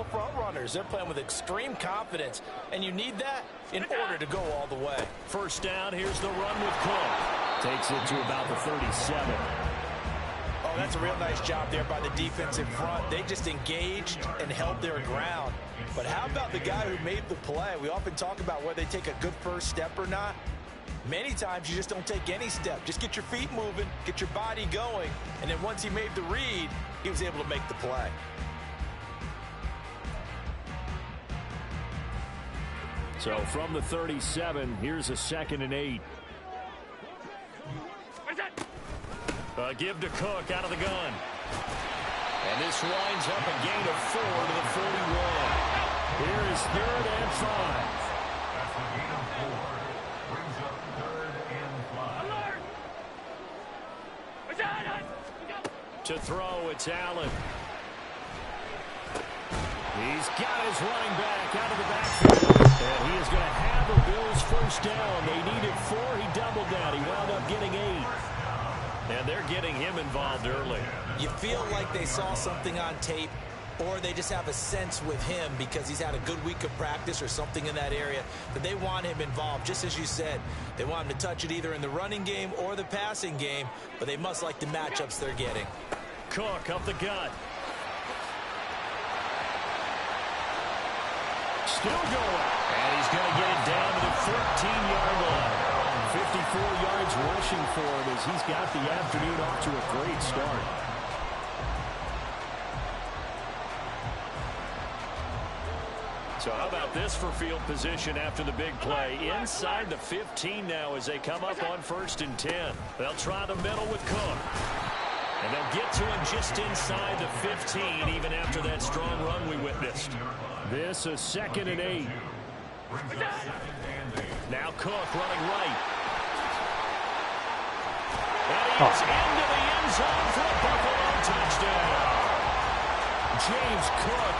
real front runners. They're playing with extreme confidence, and you need that in order to go all the way. First down, here's the run with Cook. Takes it to about the 37. Oh, that's a real nice job there by the defense in front. They just engaged and held their ground. But how about the guy who made the play? We often talk about whether they take a good first step or not. Many times you just don't take any step. Just get your feet moving, get your body going, and then once he made the read, he was able to make the play. So from the 37, here's a 2nd and 8. Give to Cook out of the gun. And this winds up a gain of 4 to the 41. Here is 3rd and 5. That's a gain of 4. Brings up 3rd and 5. To throw, it's Allen. He's got his running back out of the backfield. And he is going to have the Bills first down. They needed 4. He doubled that. He wound up getting 8. And they're getting him involved early. You feel like they saw something on tape, or they just have a sense with him because he's had a good week of practice or something in that area that they want him involved. Just as you said, they want him to touch it either in the running game or the passing game, but they must like the matchups they're getting. Cook up the gut. Still going. And he's going to get it down to the 14-yard line. 54 yards rushing for him as he's got the afternoon off to a great start. So how about this for field position after the big play? Inside the 15 now as they come up on 1st and 10. They'll try the middle with Cook. And they'll get to him just inside the 15 even after that strong run we witnessed. This a 2nd and 8. Now Cook running right. And he is into the end zone for a Buffalo touchdown. James Cook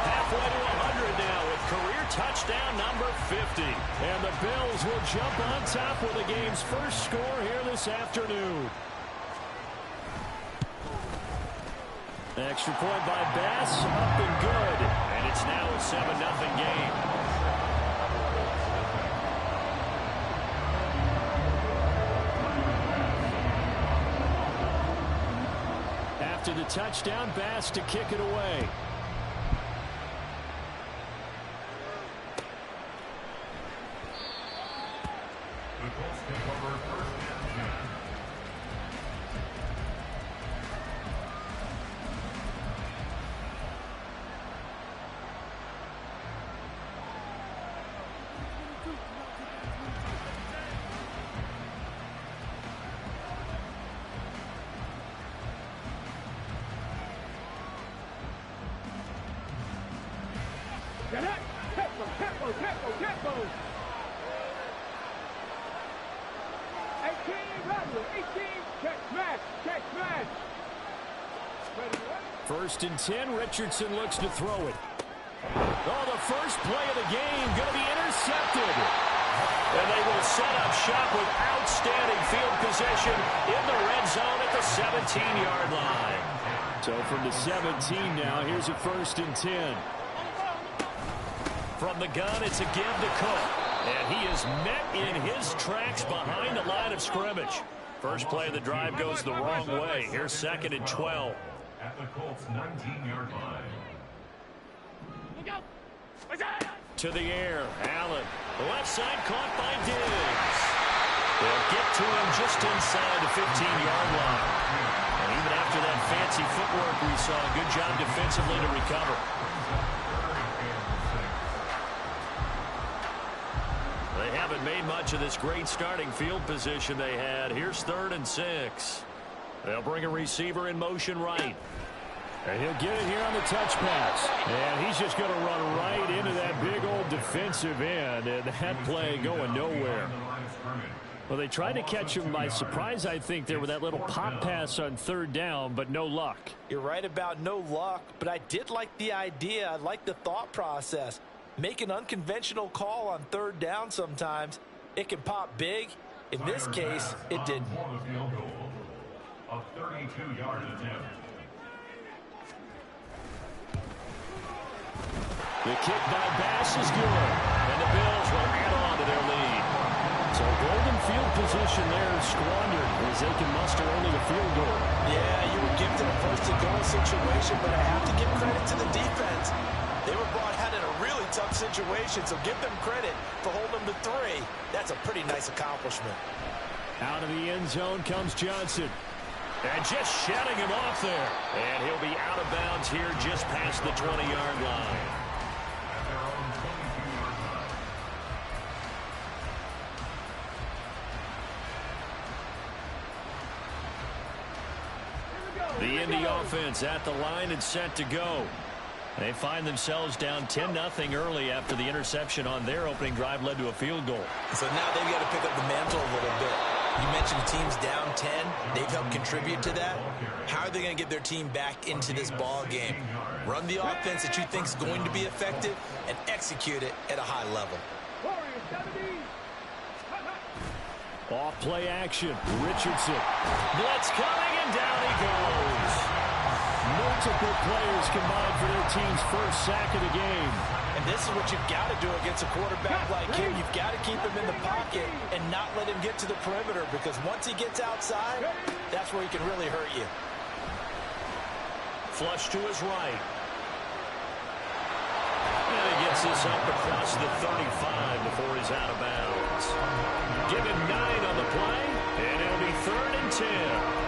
halfway to 100 now with career touchdown number 50. And the Bills will jump on top with the game's first score here this afternoon. Extra point by Bass, up and good. And it's now a 7-0 game. After the touchdown, Bass to kick it away. The Colts take over 1st and 10. Tempo. 18, check smash. 1st and 10, Richardson looks to throw it. Oh, the first play of the game going to be intercepted. And they will set up shop with outstanding field position in the red zone at the 17-yard line. So from the 17 now, here's a 1st and 10. From the gun, it's a give to Cook. And he is met in his tracks behind the line of scrimmage. First play of the drive goes the wrong way. Here's 2nd and 12. At the Colts' 19-yard line. To the air, Allen. The left side caught by Diggs. They'll get to him just inside the 15-yard line. And even after that fancy footwork we saw, good job defensively to recover. They haven't made much of this great starting field position they had. Here's 3rd and 6. They'll bring a receiver in motion right. And he'll get it here on the touch pass. And he's just going to run right into that big old defensive end. And that play going nowhere. Well, they tried to catch him by surprise, I think, there with that little pop pass on 3rd down, but no luck. You're right about no luck, but I did like the idea. I like the thought process. Make an unconventional call on 3rd down sometimes. It can pop big. In this case, it didn't. A 32-yard attempt. The kick by Bass is good, and the Bills will add on to their lead. So golden field position there squandered as they can muster only a field goal. Yeah, you were gifted a first-and-goal situation, but I have to give credit to the defense. They were brought out in a really tough situation, so give them credit for holding them to 3. That's a pretty nice accomplishment. Out of the end zone comes Johnson. And just shutting him off there. And he'll be out of bounds here just past the 20-yard line. The Indy offense at the line and set to go. They find themselves down 10-0 early after the interception on their opening drive led to a field goal. So now they've got to pick up the mantle a little bit. You mentioned the team's down 10. They've helped contribute to that. How are they going to get their team back into this ball game? Run the offense that you think is going to be effective and execute it at a high level. Off play action. Richardson. Blitz coming, and down he goes. Multiple players combined for their team's first sack of the game. And this is what you've got to do against a quarterback like him. You've got to keep him in the pocket and not let him get to the perimeter, because once he gets outside, that's where he can really hurt you. Flush to his right. And he gets this up across the 35 before he's out of bounds. Give him 9 on the play, and it'll be 3rd and 10.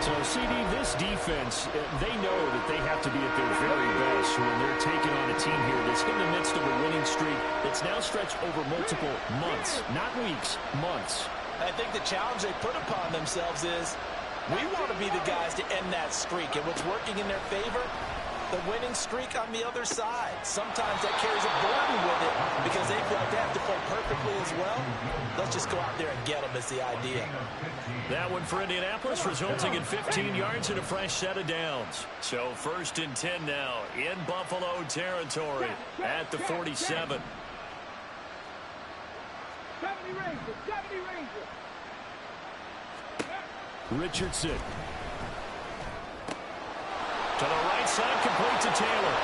So, CD, this defense, they know that they have to be at their very best when they're taking on a team here that's in the midst of a winning streak that's now stretched over multiple months, not weeks, months. I think the challenge they put upon themselves is, we want to be the guys to end that streak, and what's working in their favor, the winning streak on the other side. Sometimes that carries a burden with it because they feel like they have to play perfectly as well. Let's just go out there and get them is the idea. That one for Indianapolis, resulting in 15 yards and a fresh set of downs. So 1st and 10 now in Buffalo territory at the 47. 70 Rangers, 70 Rangers. Richardson. To the right side, complete to Taylor.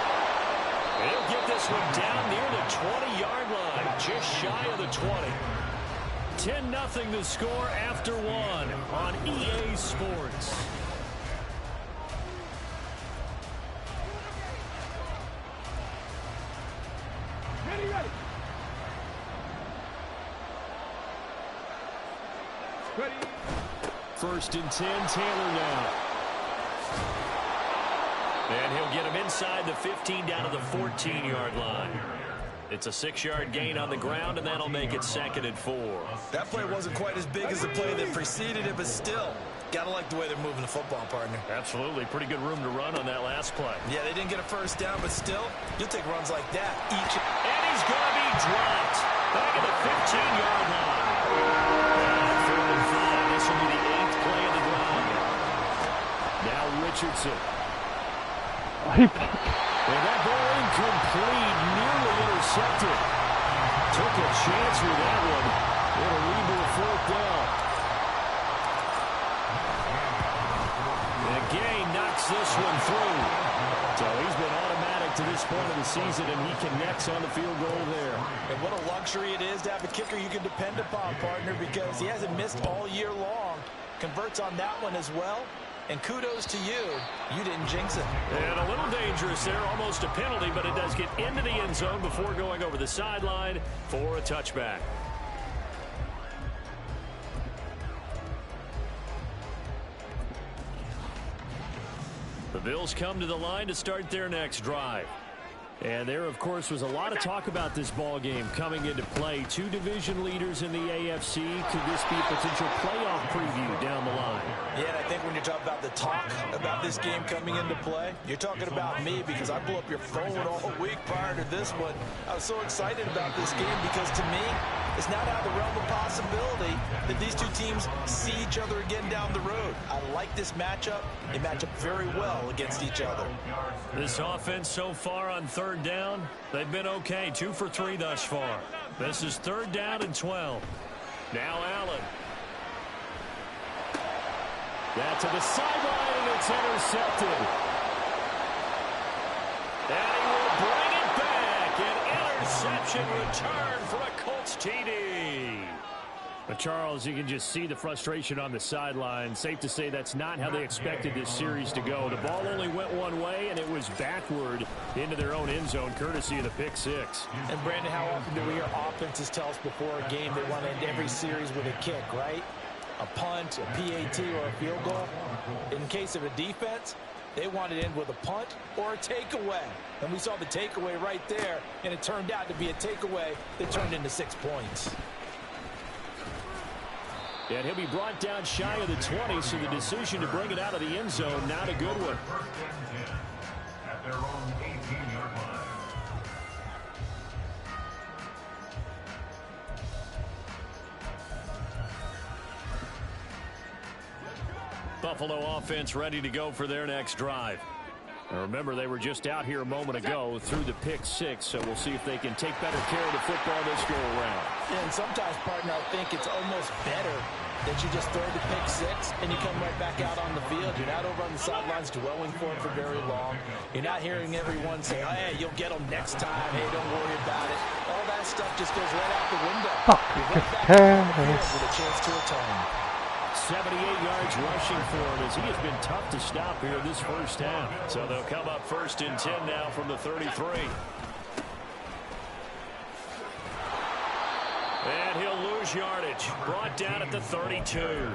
He'll get this one down near the 20-yard line, just shy of the 20. 10-0 the score after 1 on EA Sports. Ready. 1st and 10, Taylor now. And he'll get him inside the 15 down to the 14-yard line. It's a 6-yard gain on the ground, and that'll make it 2nd and 4. That play wasn't quite as big as the play that preceded it, but still, got to like the way they're moving the football, partner. Absolutely. Pretty good room to run on that last play. Yeah, they didn't get a first down, but still, you'll take runs like that each. And he's going to be dropped back at the 15-yard line. 3rd and 5. This will be the 8th play of the drive. Now Richardson. And that ball incomplete, nearly intercepted. Took a chance with that one. It'll lead to a 4th down. And Gay knocks this one through. So he's been automatic to this point of the season, and he connects on the field goal there. And what a luxury it is to have a kicker you can depend upon, partner, because he hasn't missed all year long. Converts on that one as well. And kudos to you. You didn't jinx it. And a little dangerous there, almost a penalty, but it does get into the end zone before going over the sideline for a touchback. The Bills come to the line to start their next drive. And there, of course, was a lot of talk about this ball game coming into play. 2 division leaders in the AFC. Could this be a potential playoff preview down the line? Yeah, and I think when you're talking about the talk about this game coming into play, you're talking about me, because I blew up your phone all week prior to this one. I was so excited about this game because, to me, it's not out of the realm of possibility that these two teams see each other again down the road. I like this matchup. They match up very well against each other. This offense so far on 3rd down, they've been okay. 2 for 3 thus far. This is 3rd down and 12. Now Allen. That to the sideline, and it's intercepted. And he will bring it back and interception return for a Colts TD. But Charles, you can just see the frustration on the sideline. Safe to say that's not how they expected this series to go. The ball only went one way, and it was backward into their own end zone, courtesy of the pick six. And, Brandon, how often do we hear offenses tell us before a game they want to end every series with a kick, right? A punt, a PAT, or a field goal. In case of a defense, they want to end with a punt or a takeaway. And we saw the takeaway right there, and it turned out to be a takeaway that turned into 6 points. And he'll be brought down shy of the 20, so the decision to bring it out of the end zone, not a good one. At their own 18-yard line. Buffalo offense ready to go for their next drive. Now remember, they were just out here a moment ago through the pick six, so we'll see if they can take better care of the football this go around. And sometimes, partner, I think it's almost better that you just throw the pick six and you come right back out on the field. You're not over on the sidelines dwelling for it for very long. You're not hearing everyone say, oh, hey, you'll get them next time. Hey, don't worry about it. All that stuff just goes right out the window. You're right back on the field with a chance to atone. 78 yards rushing for him as he has been tough to stop here this first half. So they'll come up 1st and 10 now from the 33. And he'll lose yardage. Brought down at the 32.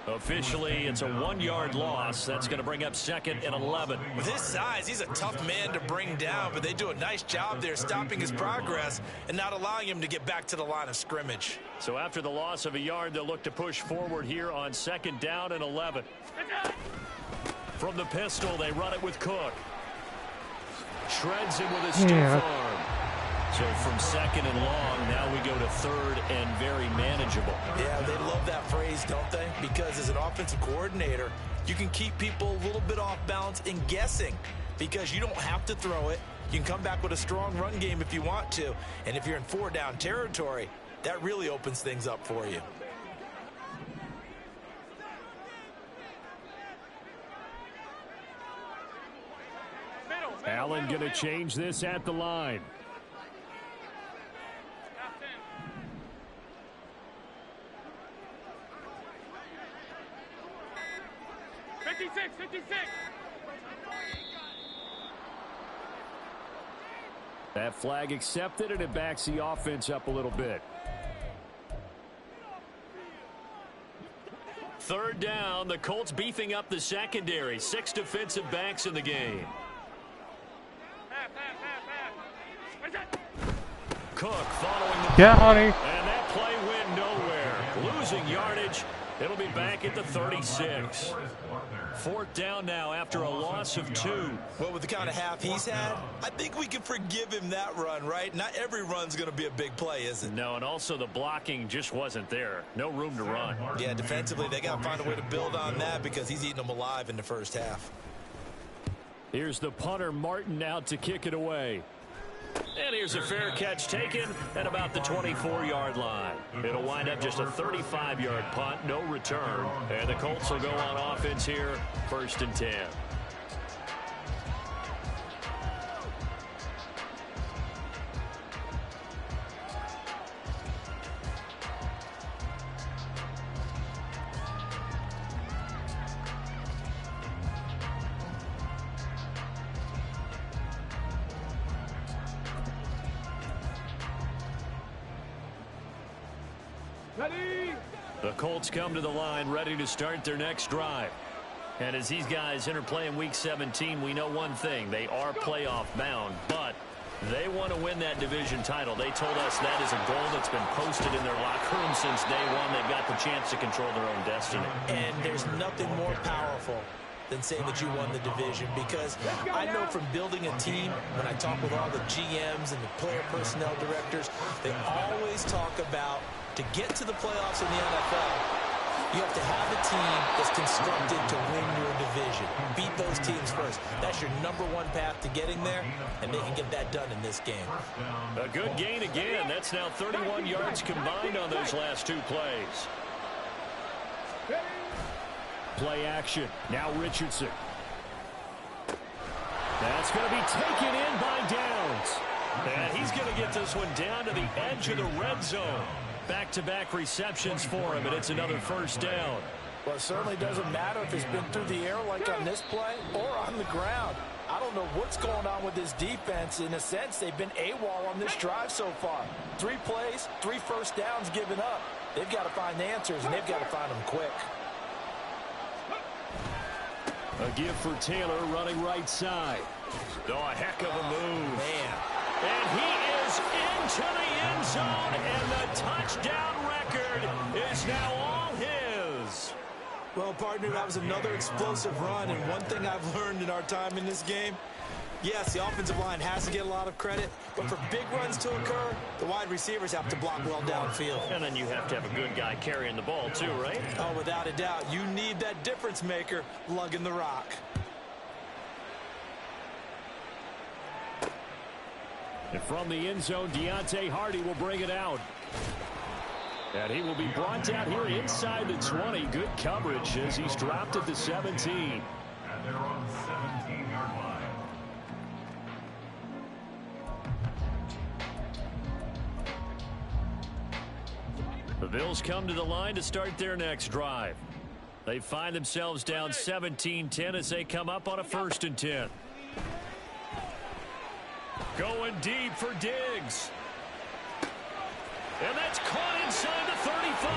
Officially, it's a 1-yard loss. That's going to bring up 2nd and 11. With his size, he's a tough man to bring down, but they do a nice job there stopping his progress and not allowing him to get back to the line of scrimmage. So after the loss of a yard, they'll look to push forward here on 2nd down and 11. From the pistol, they run it with Cook. Shreds him with a stiff arm. So from 2nd and long, now we go to 3rd and very manageable. Yeah, they love that phrase, don't they? Because as an offensive coordinator, you can keep people a little bit off balance and guessing because you don't have to throw it. You can come back with a strong run game if you want to. And if you're in 4-down territory, that really opens things up for you. Allen going to change this at the line. That flag accepted, and it backs the offense up a little bit. 3rd down, the Colts beefing up the secondary. 6 defensive backs in the game. Cook following the play, and that play went nowhere. Losing yardage. It'll be back at the 36. 4th down now after a loss of 2. Well, with the kind of half he's had, I think we can forgive him that run, right? Not every run's going to be a big play, is it? No, and also the blocking just wasn't there. No room to run. Yeah, defensively, they got to find a way to build on that because he's eating them alive in the first half. Here's the punter, Martin, out to kick it away. And here's a fair catch taken at about the 24-yard line. It'll wind up just a 35-yard punt, no return. And the Colts will go on offense here, 1st and 10. The Colts come to the line ready to start their next drive. And as these guys interplay in Week 17, we know one thing. They are playoff bound, but they want to win that division title. They told us that is a goal that's been posted in their locker room since day one. They've got the chance to control their own destiny. And there's nothing more powerful than saying that you won the division, because I know from building a team, when I talk with all the GMs and the player personnel directors, they always talk about to get to the playoffs in the NFL, you have to have a team that's constructed to win your division. Beat those teams first. That's your #1 path to getting there, and they can get that done in this game. A good gain again. That's now 31 yards combined on those last 2 plays. Play action. Now Richardson. That's going to be taken in by Downs. And he's going to get this one down to the edge of the red zone. Back-to-back receptions for him, and it's another first down. Well, it certainly doesn't matter if it's been through the air like on this play or on the ground. I don't know what's going on with this defense. In a sense, they've been AWOL on this drive so far. 3 plays, 3 first downs given up. They've got to find answers, and they've got to find them quick. A give for Taylor running right side. Oh, a heck of a move. Man. And he is into the end zone, and the touchdown record is now all his. Well, partner, that was another explosive run, and one thing I've learned in our time in this game, yes, the offensive line has to get a lot of credit, but for big runs to occur, the wide receivers have to block well downfield. And then you have to have a good guy carrying the ball too, right? Oh, without a doubt. You need that difference maker lugging the rock. And from the end zone, Deontay Hardy will bring it out. And he will be brought down here inside the 20. Good coverage as he's dropped at the 17. And they're on the 17-yard line. The Bills come to the line to start their next drive. They find themselves down 17-10 as they come up on a 1st and 10. Going deep for Diggs. And that's caught inside the 35.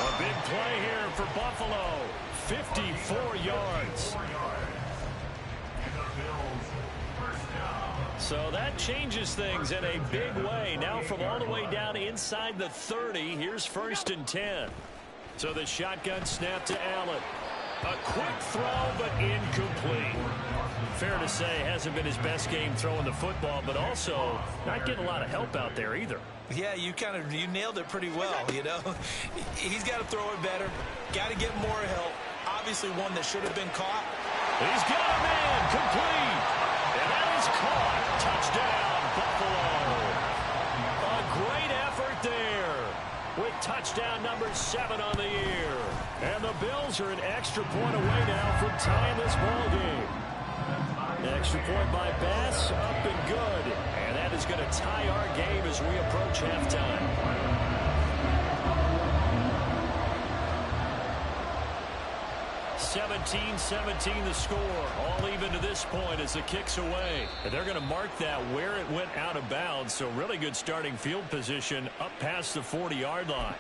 A big play here for Buffalo. 54 yards. So that changes things in a big way. Now from all the way down inside the 30, here's 1st and 10. So the shotgun snap to Allen. A quick throw, but incomplete. Fair to say, hasn't been his best game throwing the football, but also not getting a lot of help out there either. Yeah, you nailed it pretty well, you know. He's got to throw it better. Got to get more help. Obviously one that should have been caught. He's got a man, complete. And that is caught. Touchdown, Buffalo. A great effort there with touchdown number 7 on the year. And the Bills are an extra point away now from tying this ball game. Extra point by Bass, up and good. And that is going to tie our game as we approach halftime. 17-17 the score. All even to this point as the kick's away. And they're going to mark that where it went out of bounds. So really good starting field position up past the 40-yard line.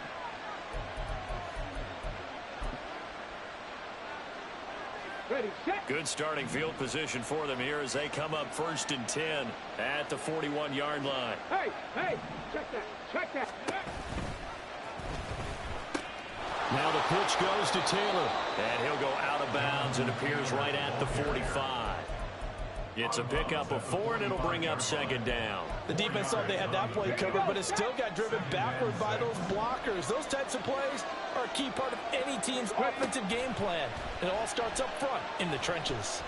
Ready, set. Good starting field position for them here as they come up 1st and 10 at the 41-yard line. Hey, check that, check that. Now the pitch goes to Taylor. And he'll go out of bounds and appears right at the 45. It's a pickup of 4, and it'll bring up 2nd down. The defense thought they had that play covered, but it still got driven backward by those blockers. Those types of plays are a key part of any team's offensive game plan. It all starts up front in the trenches.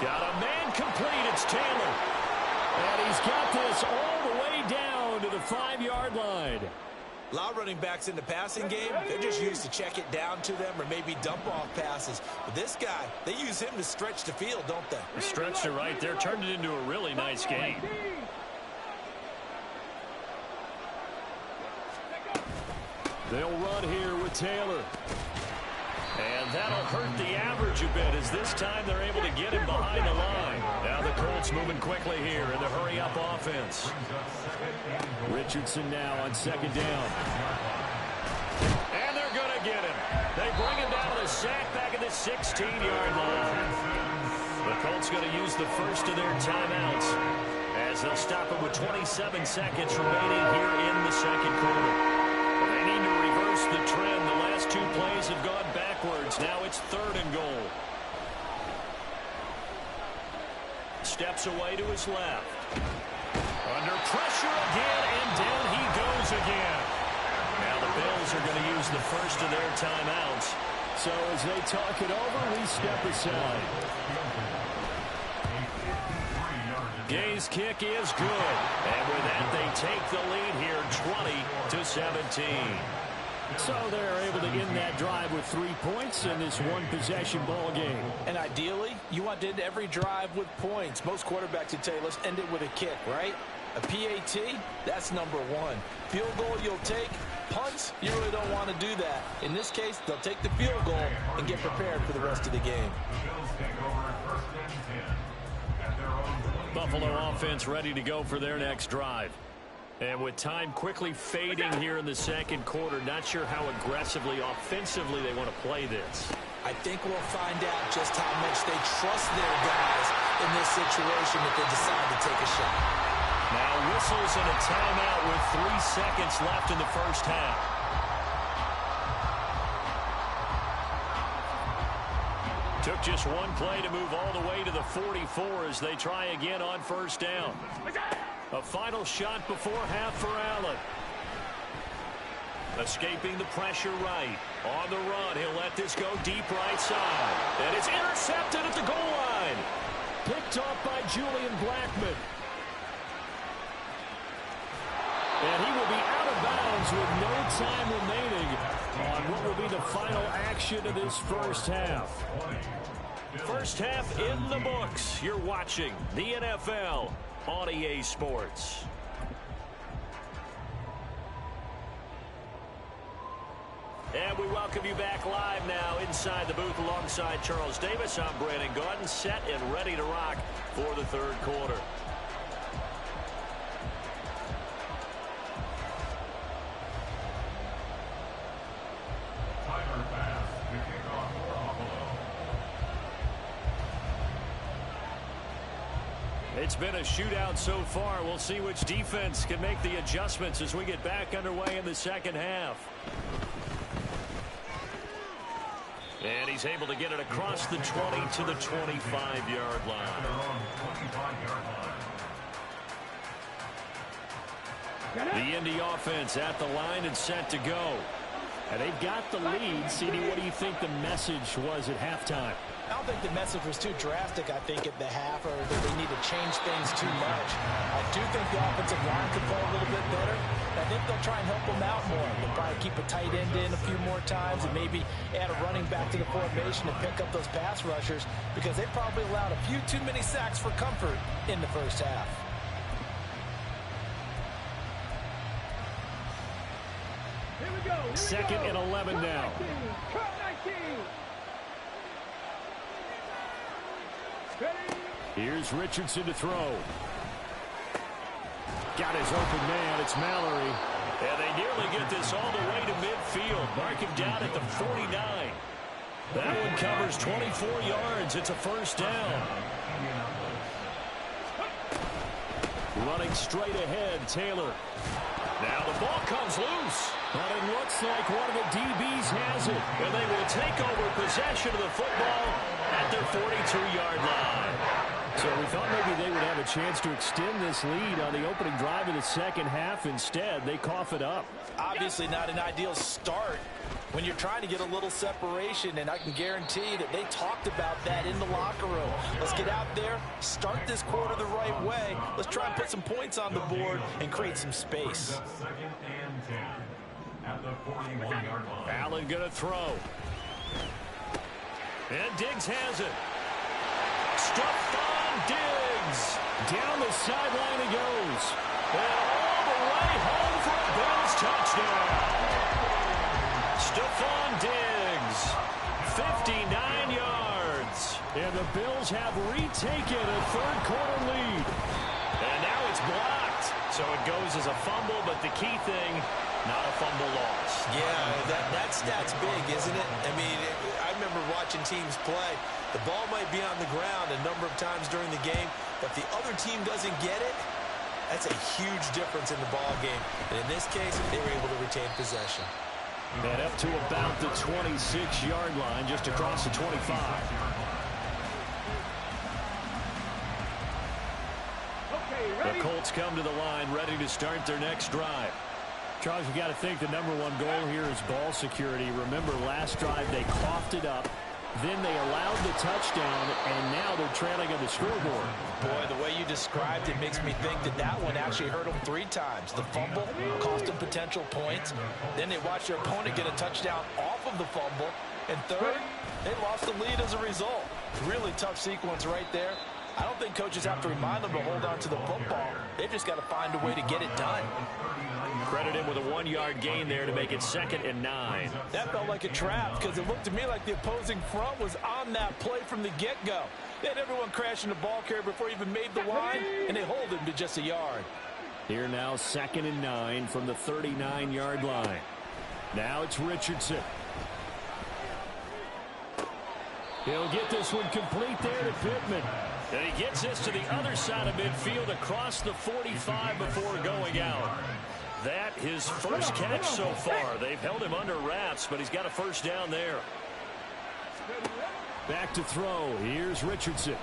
Got a man complete. It's Taylor. And he's got this all the way down to the 5-yard line. A lot of running backs in the passing game, they're just used to check it down to them or maybe dump off passes. But this guy, they use him to stretch the field, don't they? Stretched it right there, turned it into a really nice game. They'll run here with Taylor. And that'll hurt the average a bit as this time they're able to get him behind the line. Now the Colts moving quickly here in the hurry-up offense. Richardson now on 2nd down. And they're going to get him. They bring him down to the sack back at the 16-yard line. The Colts going to use the first of their timeouts as they'll stop him with 27 seconds remaining here in the 2nd quarter. They need to reverse the trend. The last 2 plays have gone backwards. Now it's 3rd and goal. Steps away to his left. Under pressure again, and down he goes again. Now the Bills are going to use the first of their timeouts. So as they talk it over, we step aside. Gay's kick is good. And with that, they take the lead here 20-17. So they're able to end that drive with 3 points in this one-possession ball game. And ideally, you want to end every drive with points. Most quarterbacks would tell you, let's end it with a kick, right? A PAT, that's number one. Field goal you'll take. Punts, you really don't want to do that. In this case, they'll take the field goal and get prepared for the rest of the game. Buffalo offense ready to go for their next drive. And with time quickly fading here in the second quarter, not sure how aggressively, offensively they want to play this. I think we'll find out just how much they trust their guys in this situation if they decide to take a shot. Now whistles and a timeout with 3 seconds left in the first half. Took just one play to move all the way to the 44 as they try again on first down. A final shot before half for Allen. Escaping the pressure right. On the run, he'll let this go deep right side. And it's intercepted at the goal line. Picked off by Julian Blackmon. And he will be out of bounds with no time remaining on what will be the final action of this first half. First half in the books. You're watching the NFL on EA Sports. And we welcome you back live now inside the booth alongside Charles Davis. I'm Brandon Gaudin, set and ready to rock for the third quarter. It's been a shootout so far. We'll see which defense can make the adjustments as we get back underway in the second half. And he's able to get it across the 20 to the 25-yard line. The Indy offense at the line and set to go. And they've got the lead. CD, what do you think the message was at halftime? I don't think the message was too drastic, I think, at the half, or that they need to change things too much. I do think the offensive line could play a little bit better. I think they'll try and help them out more. They'll probably keep a tight end in a few more times and maybe add a running back to the formation and pick up those pass rushers because they probably allowed a few too many sacks for comfort in the first half. Here we go. Second and 11 now. Cut 19. Here's Richardson to throw. Got his open man. It's Mallory. And they nearly get this all the way to midfield. Mark him down at the 49. That one covers 24 yards. It's a first down. Running straight ahead, Taylor. Now the ball comes loose. But it looks like one of the DBs has it. And they will take over possession of the football at their 42-yard line. So we thought maybe they would have a chance to extend this lead on the opening drive of the second half. Instead, they cough it up. Obviously not an ideal start when you're trying to get a little separation, and I can guarantee that they talked about that in the locker room. Let's get out there, start this quarter the right way. Let's try and put some points on the board and create some space. Allen going to throw. And Diggs has it. Stephon Diggs. Down the sideline he goes. And all the way home for a Bills touchdown. Stephon Diggs. 59 yards. And the Bills have retaken a third quarter lead. And now it's blocked. So it goes as a fumble, but the key thing, not a fumble loss. Yeah, that stat's big, isn't it? I mean, I remember watching teams play. The ball might be on the ground a number of times during the game, but if the other team doesn't get it, that's a huge difference in the ball game. And in this case, they were able to retain possession. And up to about the 26-yard line, just across the 25. The Colts come to the line, ready to start their next drive. Charles, you got to think the #1 goal here is ball security. Remember, last drive they coughed it up. Then they allowed the touchdown, and now they're trailing on the scoreboard. Boy, the way you described it makes me think that that one actually hurt them 3 times. The fumble cost them potential points. Then they watched their opponent get a touchdown off of the fumble. And third, they lost the lead as a result. Really tough sequence right there. I don't think coaches have to remind them to hold on to the football. They've just got to find a way to get it done. Credit him with a 1-yard gain there to make it 2nd and 9. That felt like a trap because it looked to me like the opposing front was on that play from the get-go. They had everyone crashing the ball carrier before he even made the line, and they hold him to just a yard. Here now, 2nd and 9 from the 39-yard line. Now it's Richardson. He'll get this one complete there to Pittman. And he gets this to the other side of midfield across the 45 before going out. That his first catch so far. They've held him under wraps, but he's got a first down there. Back to throw. Here's Richardson.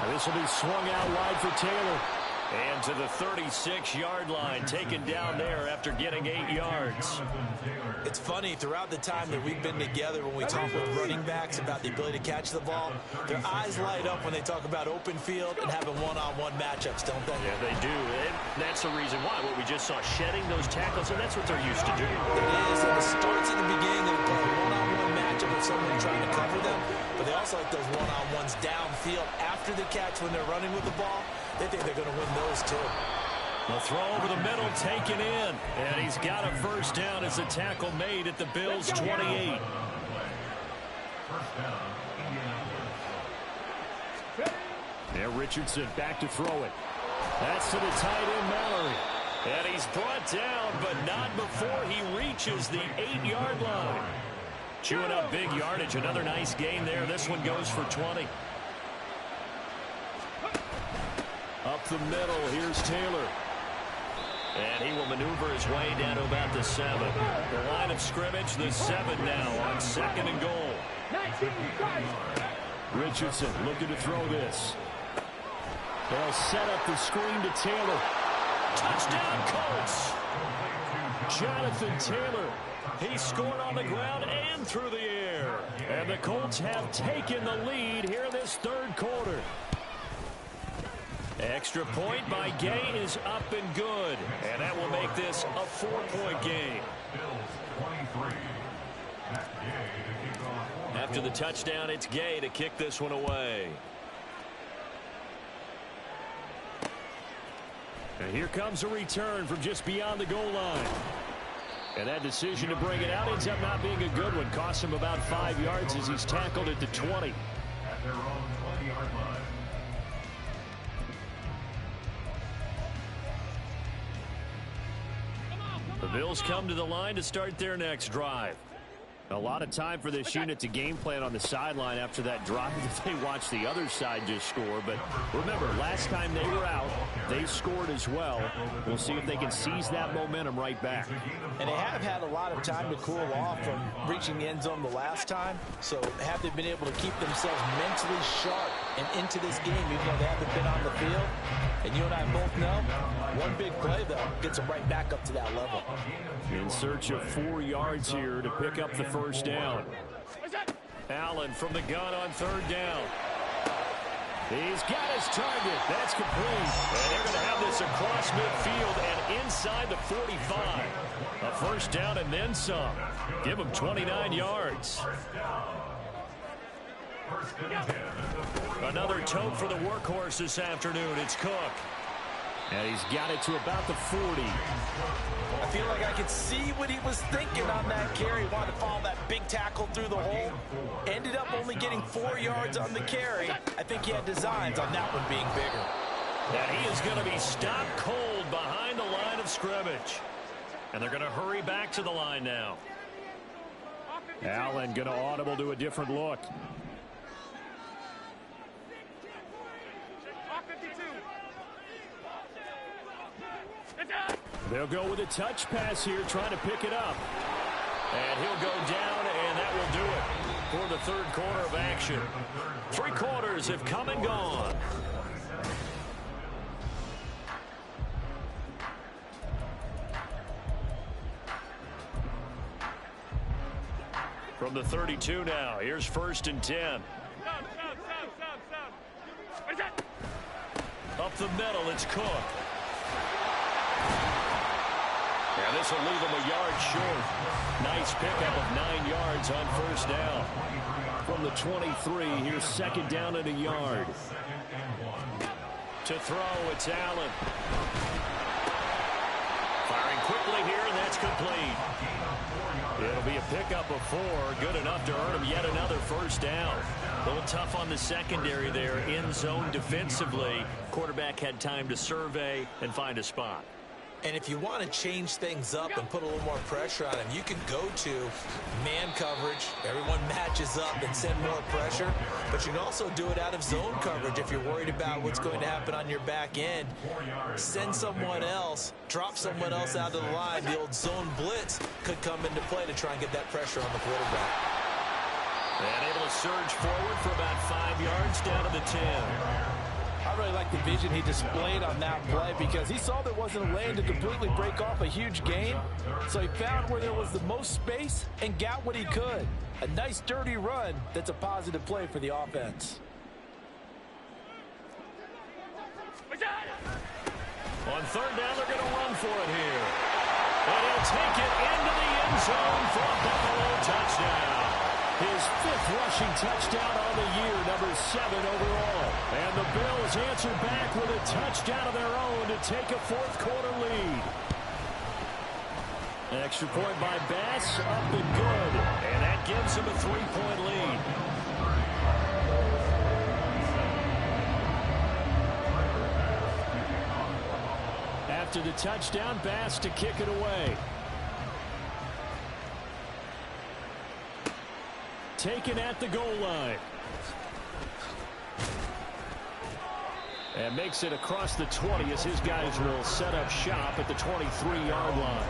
And this will be swung out wide for Taylor. And to the 36-yard line, taken down there after getting 8 yards. It's funny, throughout the time that we've been together when we talk with running backs about the ability to catch the ball, their eyes light up when they talk about open field and having one-on-one matchups, don't they? Yeah, they do. And that's the reason why. What we just saw, shedding those tackles, and that's what they're used to doing. It is, and it starts at the beginning of the play, one-on-one matchup with someone trying to cover them, but they also like those one-on-ones downfield after the catch when they're running with the ball. They think they're going to win those, too. The throw over the middle taken in. And he's got a first down as a tackle made at the Bills' 28. Now Richardson back to throw it. That's to the tight end, Mallory. And he's brought down, but not before he reaches the 8-yard line. Chewing up big yardage. Another nice gain there. This one goes for 20. Up the middle, here's Taylor. And he will maneuver his way down to about the 7. The line of scrimmage, the 7 now on 2nd and goal. Richardson looking to throw this. They'll set up the screen to Taylor. Touchdown, Colts! Jonathan Taylor. He scored on the ground and through the air. And the Colts have taken the lead here in this 3rd quarter. Extra point by Gay is up and good. And that will make this a 4-point game. After the touchdown, it's Gay to kick this one away. And here comes a return from just beyond the goal line. And that decision to bring it out ends up not being a good one. Costs him about 5 yards as he's tackled at the 20. At their own 20-yard line. The Bills come to the line to start their next drive. A lot of time for this unit to game plan on the sideline after that drive that they watched the other side just score. But remember, last time they were out, they scored as well. We'll see if they can seize that momentum right back. And they have had a lot of time to cool off from reaching the end zone the last time. So have they been able to keep themselves mentally sharp and into this game, even though they haven't been on the field? And you and I both know, one big play, though, gets them right back up to that level. In search of 4 yards here to pick up the first down. Allen from the gun on 3rd down. He's got his target. That's complete. And they're going to have this across midfield and inside the 45. A first down and then some. Give them 29 yards. Another tote for the workhorse this afternoon. It's Cook. And he's got it to about the 40. I feel like I could see what he was thinking on that carry. He wanted to follow that big tackle through the hole. Ended up only getting 4 yards on the carry. I think he had designs on that one being bigger. And he is going to be stopped cold behind the line of scrimmage. And they're going to hurry back to the line now. Allen going to audible to a different look. They'll go with a touch pass here, trying to pick it up. And he'll go down, and that will do it for the 3rd quarter of action. 3 quarters have come and gone. From the 32 now, here's 1st and 10. Up the middle, it's Cook. And this will leave him a yard short. Nice pickup of 9 yards on 1st down. From the 23, here's 2nd down and a yard. To throw, it's Allen. Firing quickly here, and that's complete. It'll be a pickup of 4, good enough to earn him yet another 1st down. A little tough on the secondary there, in zone defensively. Quarterback had time to survey and find a spot. And if you want to change things up and put a little more pressure on him, you can go to man coverage. Everyone matches up and send more pressure. But you can also do it out of zone coverage if you're worried about what's going to happen on your back end. Send someone else, drop someone else out of the line. The old zone blitz could come into play to try and get that pressure on the quarterback. And able to surge forward for about 5 yards down to the 10. I really like the vision he displayed on that play because he saw there wasn't a lane to completely break off a huge gain. So he found where there was the most space and got what he could. A nice, dirty run that's a positive play for the offense. On 3rd down, they're going to run for it here. And he'll take it into the end zone for a Buffalo touchdown. His 5th rushing touchdown on the year, number 7 overall. And the Bills answer back with a touchdown of their own to take a 4th quarter lead. Extra point by Bass, up and good. And that gives him a 3-point lead. After the touchdown, Bass to kick it away. Taken at the goal line. And makes it across the 20 as his guys will set up shop at the 23-yard line.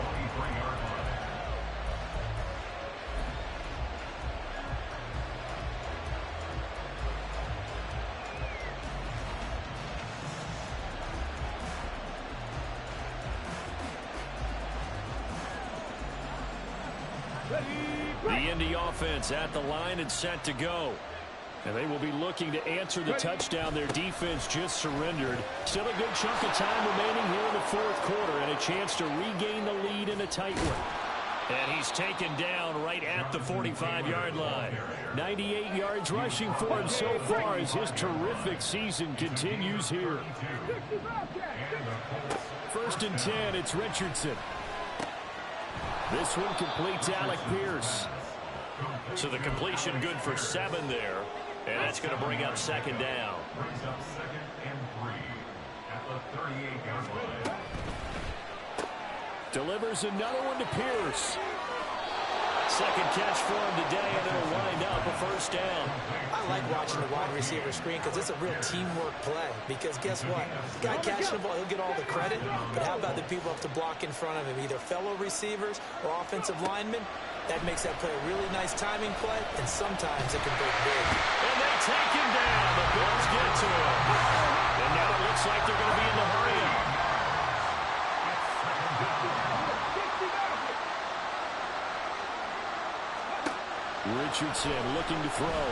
The Indy offense at the line and set to go. And they will be looking to answer the touchdown their defense just surrendered. Still a good chunk of time remaining here in the 4th quarter and a chance to regain the lead in a tight one. And he's taken down right at the 45-yard line. 98 yards rushing for him so far as his terrific season continues here. 1st and 10, it's Richardson. This one completes Alec Pierce. So the completion good for 7 there. And that's going to bring up 2nd down. Brings up 2nd and 3 at the 38-yard line. Delivers another one to Pierce. 2nd catch for him today, and it'll wind up a 1st down. I like watching the wide receiver screen because it's a real teamwork play. Because guess what? The guy catching the ball, he'll get all the credit. But how about the people up to block in front of him, either fellow receivers or offensive linemen? That makes that play a really nice timing play, and sometimes it can break big. And they take him down. The Bills get to him. And now it looks like they're going to be in the hurry-up. Richardson looking to throw.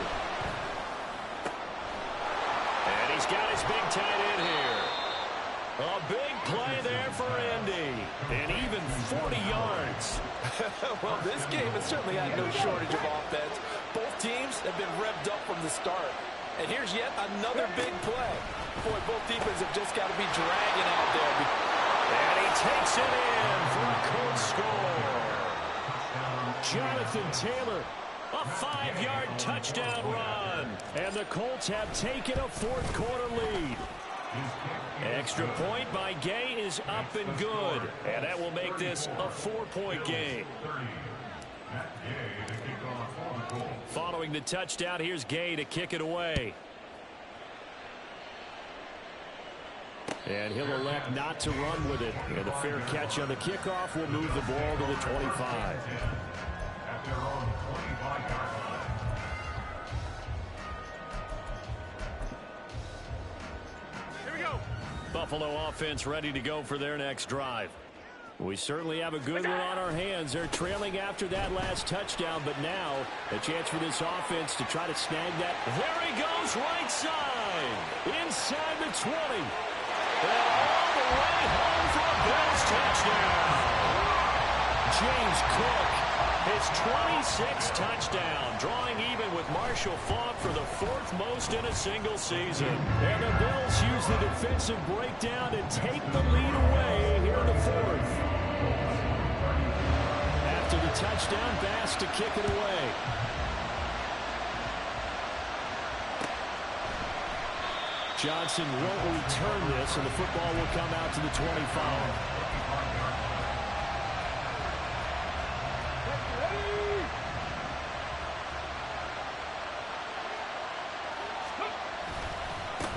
And he's got his big tight end here. A big play there for Indy. And even 40 yards. Well, this game has certainly had no shortage of offense. Both teams have been revved up from the start. And here's yet another big play. Boy, both defenses have just got to be dragging out there. And he takes it in for a Colts score. Jonathan Taylor, a 5-yard touchdown run. And the Colts have taken a 4th quarter lead. Extra point by Gay is up and good. And that will make this a 4-point game. Following the touchdown, here's Gay to kick it away. And he'll elect not to run with it. And the fair catch on the kickoff will move the ball to the 25. Buffalo offense ready to go for their next drive. We certainly have a good one on our hands. They're trailing after that last touchdown, but now a chance for this offense to try to snag that. There he goes, right side, inside the 20. And all the way home for a Bills touchdown. James Cook, his 26th touchdown, drawing even with Marshall Faulk for the 4th most in a single season. And the Bills use the defensive breakdown to take the lead away here in the 4th. After the touchdown, Bass to kick it away. Johnson won't return this, and the football will come out to the 25.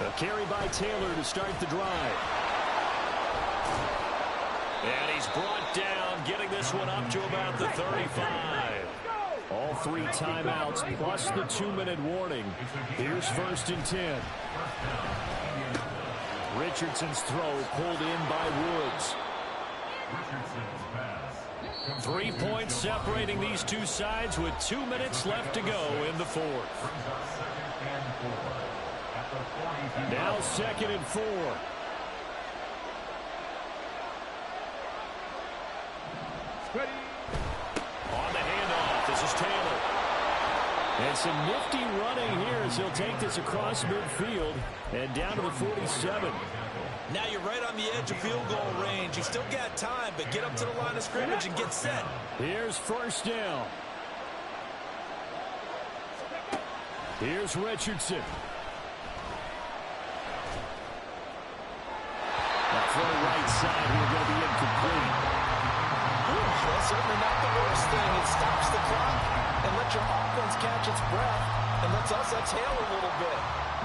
A carry by Taylor to start the drive. And he's brought down, getting this one up to about the 35. All 3 timeouts plus the 2-minute warning. Here's 1st and 10. Richardson's throw pulled in by Woods. 3 points separating these two sides with 2 minutes left to go in the 4th. Now 2nd and 4. On the handoff, this is Taylor. And some nifty running here as he'll take this across midfield and down to the 47. Now you're right on the edge of field goal range. You still got time, but get up to the line of scrimmage and get set. Here's 1st down. Here's Richardson. That throw right side here going to be incomplete. Well, certainly not the worst thing. It stops the clock and lets your offense catch its breath and lets us exhale a little bit.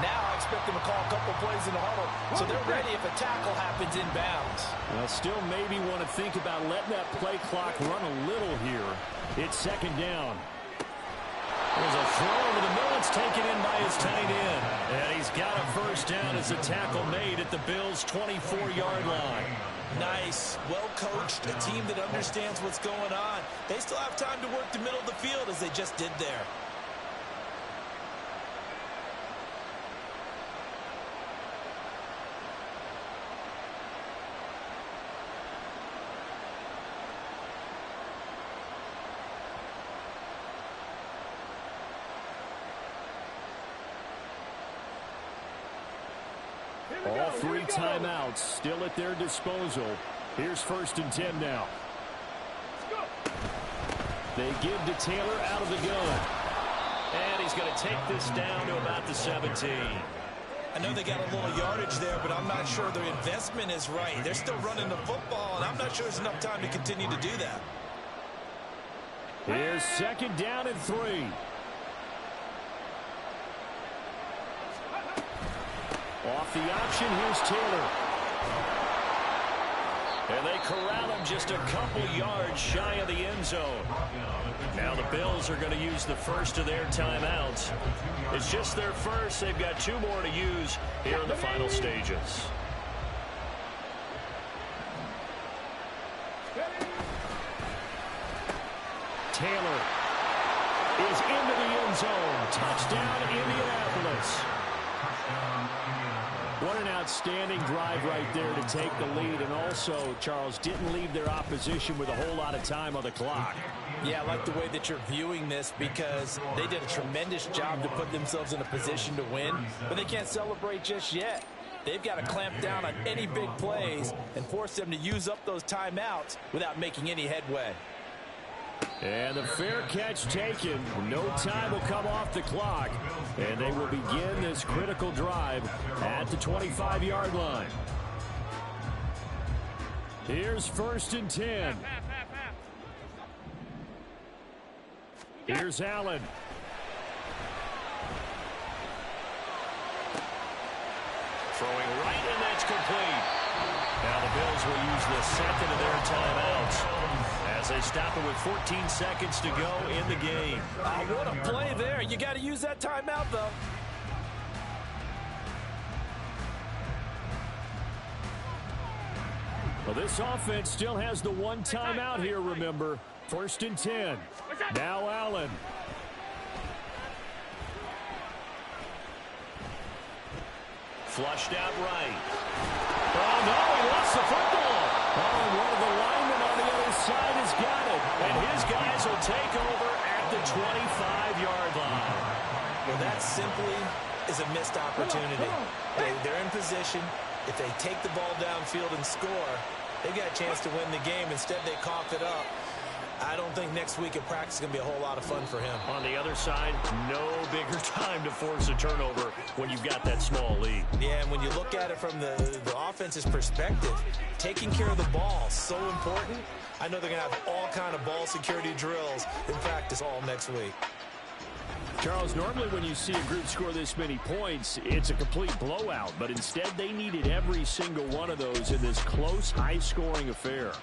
Now I expect them to call a couple plays in the huddle, so they're ready if a tackle happens inbounds. Well, still maybe want to think about letting that play clock run a little here. It's 2nd down. There's a throw over the middle. It's taken in by his tight end. And he's got a 1st down as a tackle made at the Bills' 24-yard line. Nice, well coached, a team that understands what's going on. They still have time to work the middle of the field as they just did there. All 3 timeouts still at their disposal. Here's 1st and 10 now. They give to Taylor out of the gun. And he's going to take this down to about the 17. I know they got a little yardage there, but I'm not sure their investment is right. They're still running the football, and I'm not sure there's enough time to continue to do that. Here's 2nd down and 3. Off the option, here's Taylor. And they corral him just a couple yards shy of the end zone. Now the Bills are going to use the first of their timeouts. It's just their first. They've got 2 more to use here in the final stages. Taylor is into the end zone. Touchdown, Indianapolis. What an outstanding drive right there to take the lead. And also, Charles, didn't leave their opposition with a whole lot of time on the clock. Yeah, I like the way that you're viewing this because they did a tremendous job to put themselves in a position to win, but they can't celebrate just yet. They've got to clamp down on any big plays and force them to use up those timeouts without making any headway. And the fair catch taken. No time will come off the clock. And they will begin this critical drive at the 25-yard line. Here's 1st and 10. Here's Allen. Throwing right, and that's complete. Now the Bills will use the 2nd of their timeouts as they stop it with 14 seconds to go in the game. What a play there. You got to use that timeout, though. Well, this offense still has the one timeout here, remember. 1st and 10. Now Allen. Flushed out right. Oh, no, he lost the football. Oh, and one of the linemen on the other side has got it. And his guys will take over at the 25-yard line. Well, that simply is a missed opportunity. They're in position. If they take the ball downfield and score, they got a chance to win the game. Instead, they coughed it up. I don't think next week at practice is going to be a whole lot of fun for him. On the other side, no bigger time to force a turnover when you've got that small lead. Yeah, and when you look at it from the offense's perspective, taking care of the ball, so important. I know they're going to have all kind of ball security drills in practice all next week. Charles, normally when you see a group score this many points, it's a complete blowout. But instead, they needed every single one of those in this close, high-scoring affair.